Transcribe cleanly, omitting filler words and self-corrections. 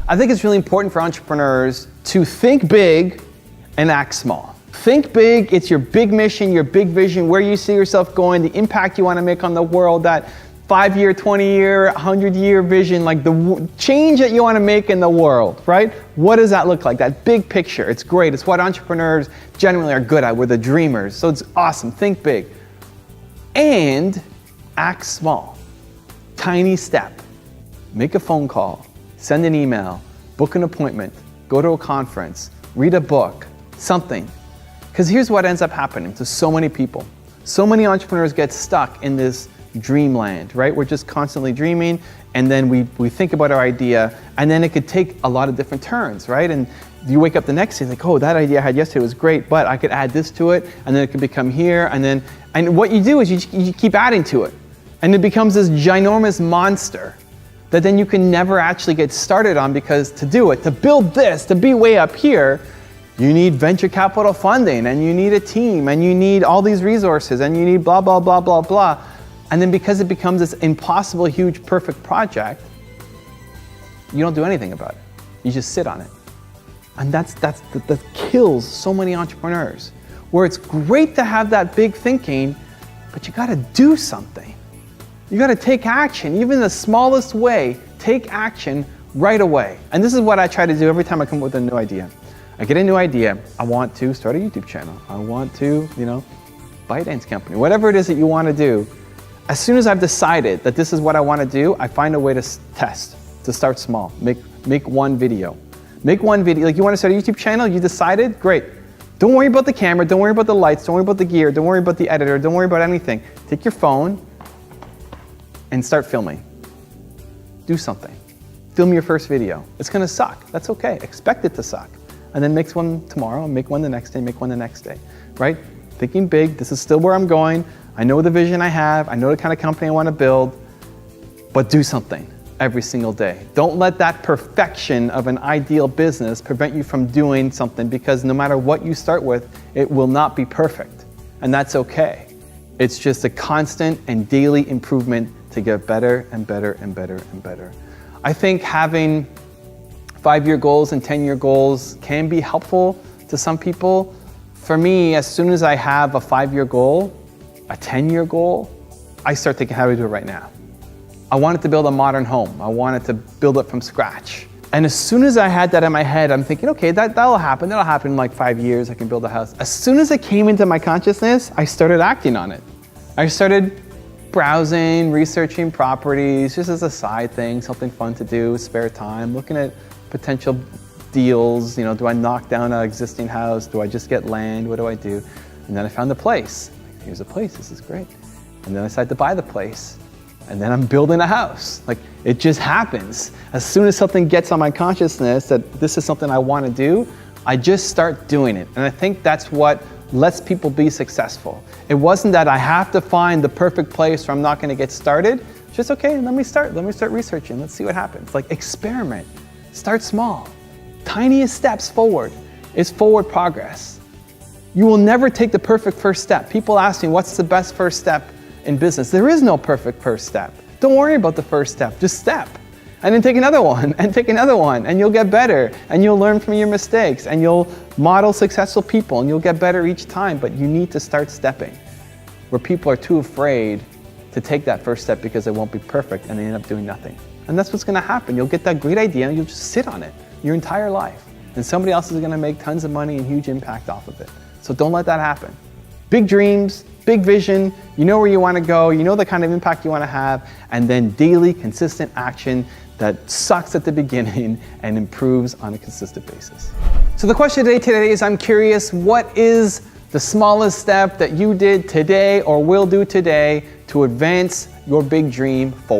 I think it's really important for entrepreneurs to think big and act small. Think big, it's your big mission, your big vision, where you see yourself going, the impact you want to make on the world, that 5-year, 20-year, 100-year vision, like the change that you want to make in the world, right? What does that look like? That big picture, it's great. It's what entrepreneurs generally are good at. We're the dreamers, so it's awesome. Think big. And act small. Tiny step. Make a phone call, send an email, book an appointment, go to a conference, read a book, something. Because here's what ends up happening to so many people. So many entrepreneurs get stuck in this dreamland, right? We're just constantly dreaming, and then we think about our idea, and then it could take a lot of different turns, right? And you wake up the next day like, oh, that idea I had yesterday was great, but I could add this to it, and then it could become here, and what you do is you keep adding to it, and it becomes this ginormous monster that then you can never actually get started on, because to do it, to build this, to be way up here, you need venture capital funding, and you need a team, and you need all these resources, and you need blah, blah, blah, blah, blah. And then because it becomes this impossible, huge, perfect project, you don't do anything about it. You just sit on it. And that kills so many entrepreneurs, where it's great to have that big thinking, but you gotta do something. You gotta take action, even the smallest way, take action right away. And this is what I try to do every time I come up with a new idea. I get a new idea. I want to start a YouTube channel. I want to, buy a dance company. Whatever it is that you want to do, as soon as I've decided that this is what I want to do, I find a way to test, to start small. Make one video. Make one video. Like, you want to start a YouTube channel, you decided, great. Don't worry about the camera, don't worry about the lights, don't worry about the gear, don't worry about the editor, don't worry about anything. Take your phone and start filming. Do something. Film your first video. It's going to suck. That's okay. Expect it to suck. And then make one tomorrow, make one the next day, make one the next day, right? Thinking big, this is still where I'm going. I know the vision I have, I know the kind of company I want to build, but do something every single day. Don't let that perfection of an ideal business prevent you from doing something, because no matter what you start with, it will not be perfect, and that's okay. It's just a constant and daily improvement to get better and better and better and better. I think having 5-year goals and 10-year goals can be helpful to some people. For me, as soon as I have a 5-year goal, a 10-year goal, I start thinking, how do we do it right now? I wanted to build a modern home. I wanted to build it from scratch. And as soon as I had that in my head, I'm thinking, okay, that'll happen. That'll happen in like 5 years. I can build a house. As soon as it came into my consciousness, I started acting on it. I started browsing, researching properties, just as a side thing, something fun to do, spare time, looking at potential deals. Do I knock down an existing house? Do I just get land? What do I do? And then I found a place. Here's a place, this is great. And then I decided to buy the place. And then I'm building a house. Like, it just happens. As soon as something gets on my consciousness that this is something I want to do, I just start doing it. And I think that's what lets people be successful. It wasn't that I have to find the perfect place or I'm not going to get started. Just, okay, let me start researching. Let's see what happens. Like, experiment. Start small. Tiniest steps forward is forward progress. You will never take the perfect first step. People ask me, what's the best first step in business? There is no perfect first step. Don't worry about the first step, just step. And then take another one, and take another one, and you'll get better, and you'll learn from your mistakes, and you'll model successful people, and you'll get better each time, but you need to start stepping. Where people are too afraid to take that first step because it won't be perfect, and they end up doing nothing. And that's what's gonna happen. You'll get that great idea, and you'll just sit on it your entire life. And somebody else is gonna make tons of money and huge impact off of it. So don't let that happen. Big dreams, big vision, you know where you want to go, you know the kind of impact you want to have, and then daily, consistent action that sucks at the beginning and improves on a consistent basis. So the question today is, I'm curious, what is the smallest step that you did today or will do today to advance your big dream forward?